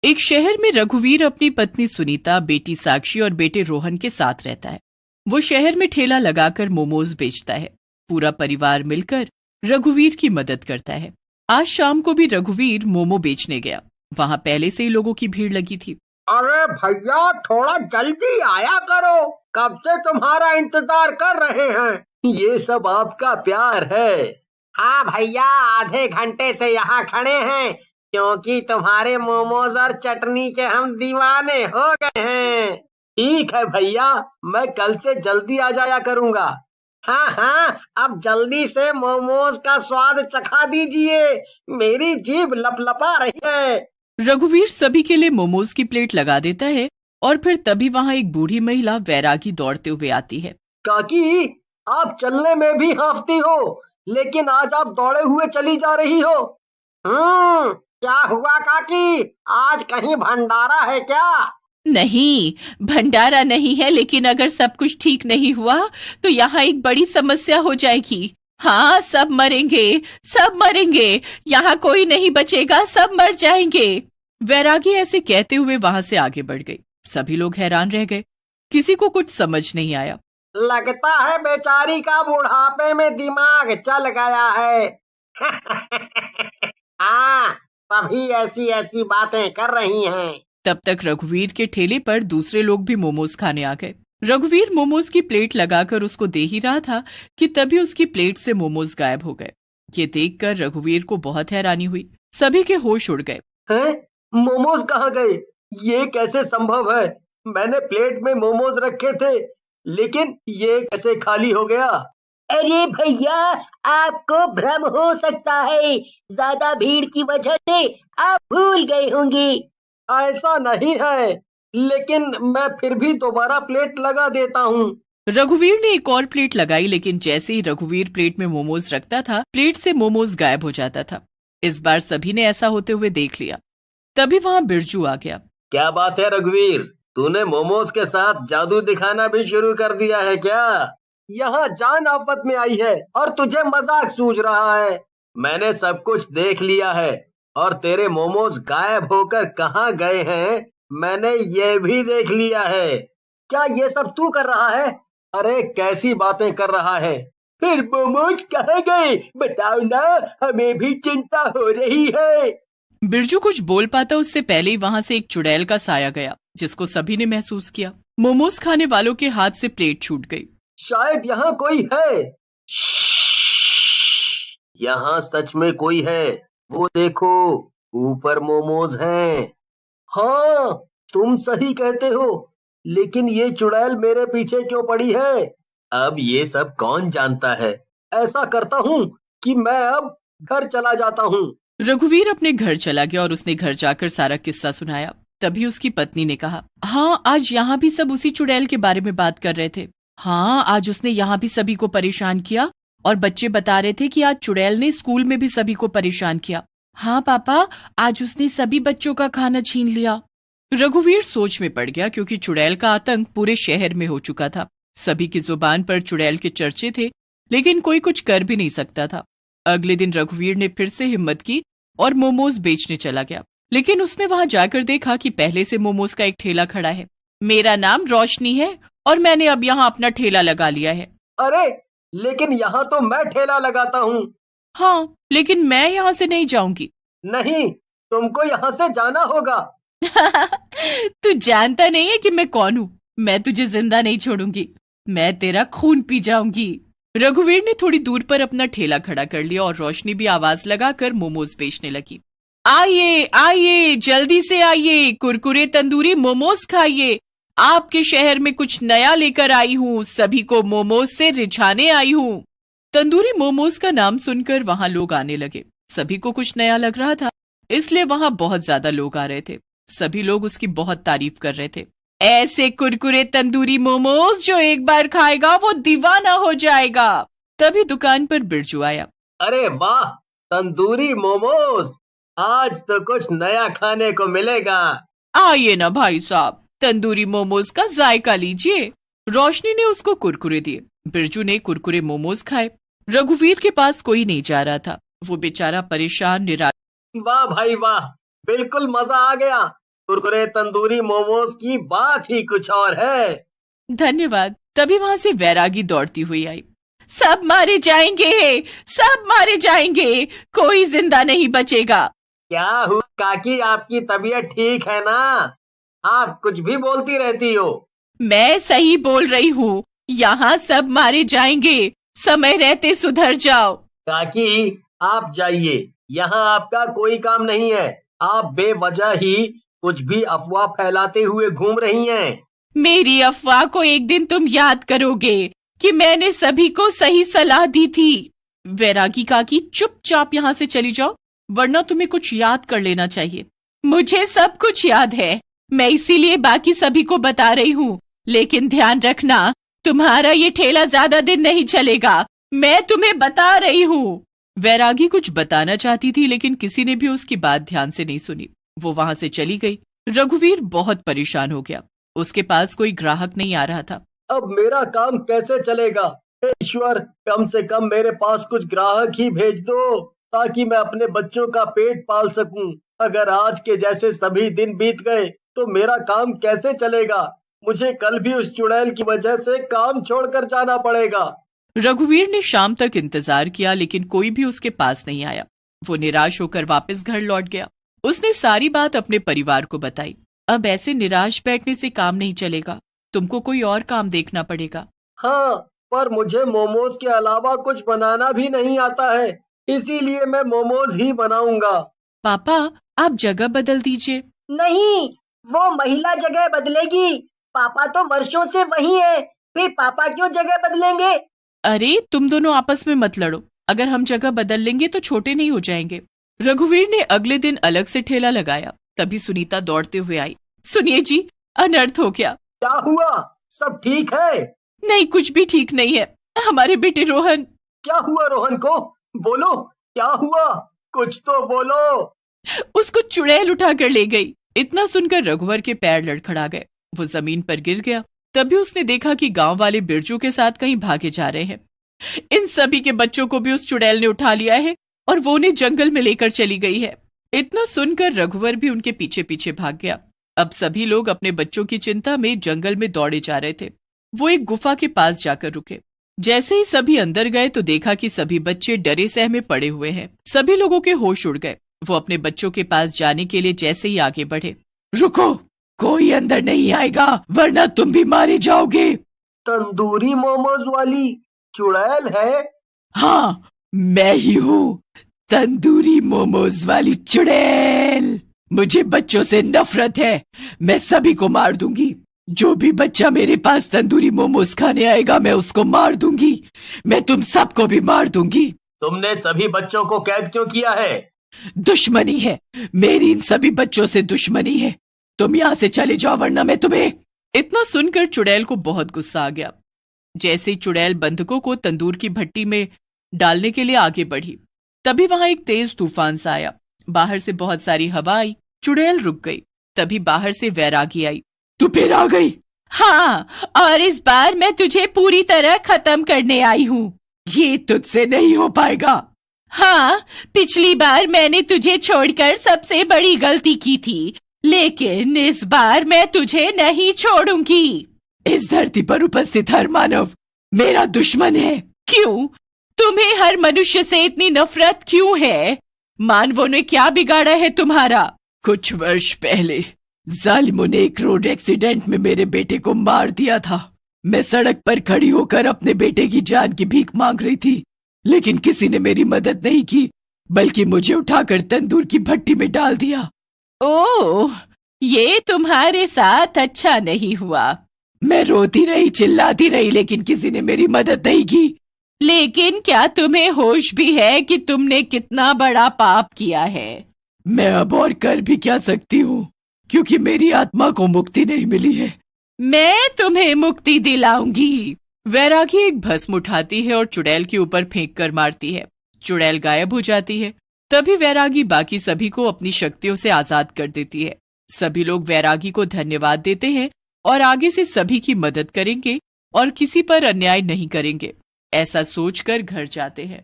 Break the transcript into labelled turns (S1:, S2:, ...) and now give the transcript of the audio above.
S1: एक शहर में रघुवीर अपनी पत्नी सुनीता, बेटी साक्षी और बेटे रोहन के साथ रहता है। वो शहर में ठेला लगाकर मोमोज बेचता है। पूरा परिवार मिलकर रघुवीर की मदद करता है। आज शाम को भी रघुवीर मोमो बेचने गया। वहां पहले से ही लोगों की भीड़ लगी थी।
S2: अरे भैया, थोड़ा जल्दी आया करो, कब से तुम्हारा इंतजार कर रहे हैं। ये सब आपका प्यार है। हाँ भैया, आधे घंटे से यहाँ खड़े हैं क्योंकि तुम्हारे मोमोज और चटनी के हम दीवाने हो गए हैं। ठीक है भैया, मैं कल से जल्दी आ जाया करूँगा। हाँ हाँ, अब जल्दी से मोमोज का स्वाद चखा दीजिए, मेरी जीभ लपलपा रही है।
S1: रघुवीर सभी के लिए मोमोज की प्लेट लगा देता है और फिर तभी वहां एक बूढ़ी महिला वैरागी दौड़ते हुए आती है।
S2: काकी, आप चलने में भी हांफती हो, लेकिन आज आप दौड़े हुए चली जा रही हो। क्या हुआ काकी, आज कहीं भंडारा है क्या?
S1: नहीं, भंडारा नहीं है, लेकिन अगर सब कुछ ठीक नहीं हुआ तो यहाँ एक बड़ी समस्या हो जाएगी। हाँ, सब मरेंगे, सब मरेंगे, यहाँ कोई नहीं बचेगा, सब मर जाएंगे। वैरागी ऐसे कहते हुए वहां से आगे बढ़ गई। सभी लोग हैरान रह गए। किसी को कुछ समझ नहीं आया।
S2: लगता है बेचारी का बुढ़ापे में दिमाग चल गया है। हाँ, तभी ऐसी ऐसी बातें कर रही हैं।
S1: तब तक रघुवीर के ठेले पर दूसरे लोग भी मोमोज खाने आ गए। रघुवीर मोमोज की प्लेट लगाकर उसको दे ही रहा था कि तभी उसकी प्लेट से मोमोज गायब हो गए। ये देखकर रघुवीर को बहुत हैरानी हुई। सभी के होश उड़ गए।
S2: हैं? मोमोज कहाँ गए? ये कैसे संभव है? मैंने प्लेट में मोमोज रखे थे, लेकिन ये कैसे खाली हो गया?
S3: अरे भैया, आपको भ्रम हो सकता है, ज्यादा भीड़ की वजह से आप भूल गए होंगे।
S2: ऐसा नहीं है, लेकिन मैं फिर भी दोबारा प्लेट लगा देता हूँ।
S1: रघुवीर ने एक और प्लेट लगाई, लेकिन जैसे ही रघुवीर प्लेट में मोमोज रखता था, प्लेट से मोमोज गायब हो जाता था। इस बार सभी ने ऐसा होते हुए देख लिया। तभी वहां बिरजू आ गया।
S2: क्या बात है रघुवीर, तूने मोमोज के साथ जादू दिखाना भी शुरू कर दिया है क्या? यहाँ जान आफत में आई है और तुझे मजाक सूझ रहा है। मैंने सब कुछ देख लिया है और तेरे मोमोज गायब होकर कहाँ गए हैं मैंने ये भी देख लिया है। क्या ये सब तू कर रहा है? अरे कैसी बातें कर रहा है? फिर मोमोज कहाँ गए बताओ ना, हमें भी चिंता हो रही है।
S1: बिरजू कुछ बोल पाता उससे पहले ही वहां से एक चुड़ैल का साया गया, जिसको सभी ने महसूस किया। मोमोज खाने वालों के हाथ से प्लेट छूट गई।
S2: शायद यहाँ कोई है। यहाँ सच में कोई है, वो देखो, ऊपर मोमोज हैं। हाँ, तुम सही कहते हो, लेकिन ये चुड़ैल मेरे पीछे क्यों पड़ी है? अब ये सब कौन जानता है। ऐसा करता हूँ कि मैं अब घर चला जाता हूँ।
S1: रघुवीर अपने घर चला गया और उसने घर जाकर सारा किस्सा सुनाया। तभी उसकी पत्नी ने कहा, हाँ, आज यहाँ भी सब उसी चुड़ैल के बारे में बात कर रहे थे। हाँ, आज उसने यहाँ भी सभी को परेशान किया और बच्चे बता रहे थे कि आज चुड़ैल ने स्कूल में भी सभी को परेशान किया। हाँ पापा, आज उसने सभी बच्चों का खाना छीन लिया। रघुवीर सोच में पड़ गया, क्योंकि चुड़ैल का आतंक पूरे शहर में हो चुका था। सभी की जुबान पर चुड़ैल के चर्चे थे, लेकिन कोई कुछ कर भी नहीं सकता था। अगले दिन रघुवीर ने फिर से हिम्मत की और मोमोज बेचने चला गया। लेकिन उसने वहां जाकर देखा कि पहले से मोमोज का एक ठेला खड़ा है। मेरा नाम रोशनी है और मैंने अब यहाँ अपना ठेला लगा लिया है।
S2: अरे, लेकिन यहाँ तो मैं ठेला लगाता हूँ।
S1: हाँ, लेकिन मैं यहाँ से नहीं जाऊंगी।
S2: नहीं, तुमको यहाँ से जाना होगा।
S1: तू जानता नहीं है कि मैं कौन हूँ। मैं तुझे जिंदा नहीं छोड़ूंगी, मैं तेरा खून पी जाऊंगी। रघुवीर ने थोड़ी दूर पर अपना ठेला खड़ा कर लिया और रोशनी भी आवाज लगाकर मोमोज बेचने लगी। आइए आइए, जल्दी से आइए, कुरकुरे तंदूरी मोमोज खाइए। आपके शहर में कुछ नया लेकर आई हूँ, सभी को मोमोज से रिझाने आई हूँ। तंदूरी मोमोज का नाम सुनकर वहां लोग आने लगे। सभी को कुछ नया लग रहा था, इसलिए वहां बहुत ज्यादा लोग आ रहे थे। सभी लोग उसकी बहुत तारीफ कर रहे थे। ऐसे कुरकुरे तंदूरी मोमोज जो एक बार खाएगा वो दीवाना हो जाएगा। तभी दुकान पर बिरजू आया।
S2: अरे वाह, तंदूरी मोमोज, आज तो कुछ नया खाने को मिलेगा।
S1: आइए ना भाई साहब, तंदूरी मोमोज का जायका लीजिए। रोशनी ने उसको कुरकुरे दिए। बिरजू ने कुरकुरे मोमोज खाए। रघुवीर के पास कोई नहीं जा रहा था। वो बेचारा परेशान निराश।
S2: वाह भाई वाह, बिल्कुल मजा आ गया। कुरकुरे तंदूरी मोमोज की बात ही कुछ और है।
S1: धन्यवाद। तभी वहां से वैरागी दौड़ती हुई आई। सब मारे जाएंगे, सब मारे जाएंगे, कोई जिंदा नहीं बचेगा।
S2: क्या हुआ काकी, आपकी तबीयत ठीक है ना? आप कुछ भी बोलती रहती हो।
S1: मैं सही बोल रही हूँ, यहाँ सब मारे जाएंगे, समय रहते सुधर जाओ।
S2: काकी आप जाइए, यहाँ आपका कोई काम नहीं है। आप बेवजह ही कुछ भी अफवाह फैलाते हुए घूम रही हैं।
S1: मेरी अफवाह को एक दिन तुम याद करोगे कि मैंने सभी को सही सलाह दी थी। वैरागी काकी चुपचाप यहाँ से चली जाओ, वरना तुम्हें कुछ याद कर लेना चाहिए। मुझे सब कुछ याद है, मैं इसीलिए बाकी सभी को बता रही हूँ। लेकिन ध्यान रखना, तुम्हारा ये ठेला ज्यादा दिन नहीं चलेगा, मैं तुम्हें बता रही हूँ। वैरागी कुछ बताना चाहती थी, लेकिन किसी ने भी उसकी बात ध्यान से नहीं सुनी। वो वहां से चली गई। रघुवीर बहुत परेशान हो गया। उसके पास कोई ग्राहक नहीं आ रहा था।
S2: अब मेरा काम कैसे चलेगा? ईश्वर, कम से कम मेरे पास कुछ ग्राहक ही भेज दो, ताकि मैं अपने बच्चों का पेट पाल सकूं। अगर आज के जैसे सभी दिन बीत गए तो मेरा काम कैसे चलेगा? मुझे कल भी उस चुड़ैल की वजह से काम छोड़कर जाना पड़ेगा।
S1: रघुवीर ने शाम तक इंतजार किया, लेकिन कोई भी उसके पास नहीं आया। वो निराश होकर वापस घर लौट गया। उसने सारी बात अपने परिवार को बताई। अब ऐसे निराश बैठने से काम नहीं चलेगा, तुमको कोई और काम देखना पड़ेगा।
S2: हाँ, पर मुझे मोमोज के अलावा कुछ बनाना भी नहीं आता है, इसीलिए मैं मोमोज ही बनाऊंगा।
S1: पापा, आप जगह बदल दीजिए।
S3: नहीं, वो महिला जगह बदलेगी। पापा तो वर्षों से वही है, फिर पापा क्यों जगह बदलेंगे?
S1: अरे तुम दोनों आपस में मत लड़ो। अगर हम जगह बदल लेंगे तो छोटे नहीं हो जाएंगे। रघुवीर ने अगले दिन अलग से ठेला लगाया। तभी सुनीता दौड़ते हुए आई। सुनिए जी, अनर्थ हो गया।
S2: क्या हुआ? सब ठीक है?
S1: नहीं, कुछ भी ठीक नहीं है। हमारे बेटे रोहन।
S2: क्या हुआ रोहन को? बोलो, क्या हुआ? कुछ तो बोलो।
S1: उसको चुड़ैल उठा कर ले गई। इतना सुनकर रघुवर के पैर लड़खड़ा गए। वो जमीन पर गिर गया। तभी उसने देखा कि गांव वाले बिरजू के साथ कहीं भागे जा रहे हैं। इन सभी के बच्चों को भी उस चुड़ैल ने उठा लिया है और वो उन्हें जंगल में लेकर चली गई है। इतना सुनकर रघुवर भी उनके पीछे पीछे भाग गया। अब सभी लोग अपने बच्चों की चिंता में जंगल में दौड़े जा रहे थे। वो एक गुफा के पास जाकर रुके। जैसे ही सभी अंदर गए तो देखा कि सभी बच्चे डरे सहमे पड़े हुए हैं। सभी लोगों के होश उड़ गए। वो अपने बच्चों के पास जाने के लिए जैसे ही आगे बढ़े, रुको, कोई अंदर नहीं आएगा, वरना तुम भी मारे जाओगे।
S2: तंदूरी मोमोज वाली चुड़ैल है?
S1: हाँ, मैं ही हूँ, तंदूरी मोमोज वाली चुड़ैल। मुझे बच्चों से नफरत है, मैं सभी को मार दूंगी। जो भी बच्चा मेरे पास तंदूरी मोमोज खाने आएगा मैं उसको मार दूंगी। मैं तुम सबको भी मार दूंगी।
S2: तुमने सभी बच्चों को कैद क्यों किया है?
S1: दुश्मनी है, मेरी इन सभी बच्चों से दुश्मनी है। तुम यहाँ से चले जाओ, वरना मैं तुम्हें। इतना सुनकर चुड़ैल को बहुत गुस्सा आ गया। जैसे ही चुड़ैल बंधकों को तंदूर की भट्टी में डालने के लिए आगे बढ़ी, तभी वहां एक तेज तूफान सा आया। बाहर से बहुत सारी हवा आई। चुड़ैल रुक गई। तभी बाहर से वैरागी आई। तू फिर आ गई? हाँ, और इस बार मैं तुझे पूरी तरह खत्म करने आई हूँ। ये तुझसे नहीं हो पाएगा। हाँ, पिछली बार मैंने तुझे छोड़कर सबसे बड़ी गलती की थी, लेकिन इस बार मैं तुझे नहीं छोड़ूंगी। इस धरती पर उपस्थित हर मानव मेरा दुश्मन है। क्यों? तुम्हें हर मनुष्य से इतनी नफरत क्यों है? मानवों ने क्या बिगाड़ा है तुम्हारा? कुछ वर्ष पहले जालिमों ने एक रोड एक्सीडेंट में मेरे बेटे को मार दिया था। मैं सड़क पर खड़ी होकर अपने बेटे की जान की भीख मांग रही थी, लेकिन किसी ने मेरी मदद नहीं की, बल्कि मुझे उठाकर तंदूर की भट्टी में डाल दिया। ओह, ये तुम्हारे साथ अच्छा नहीं हुआ। मैं रोती रही, चिल्लाती रही, लेकिन किसी ने मेरी मदद नहीं की। लेकिन क्या तुम्हें होश भी है कि तुमने कितना बड़ा पाप किया है? मैं अब और कर भी क्या सकती हूँ, क्योंकि मेरी आत्मा को मुक्ति नहीं मिली है। मैं तुम्हें मुक्ति दिलाऊंगी। वैरागी एक भस्म उठाती है और चुड़ैल के ऊपर फेंक कर मारती है। चुड़ैल गायब हो जाती है। तभी वैरागी बाकी सभी को अपनी शक्तियों से आजाद कर देती है। सभी लोग वैरागी को धन्यवाद देते हैं और आगे से सभी की मदद करेंगे और किसी पर अन्याय नहीं करेंगे, ऐसा सोचकर घर जाते हैं।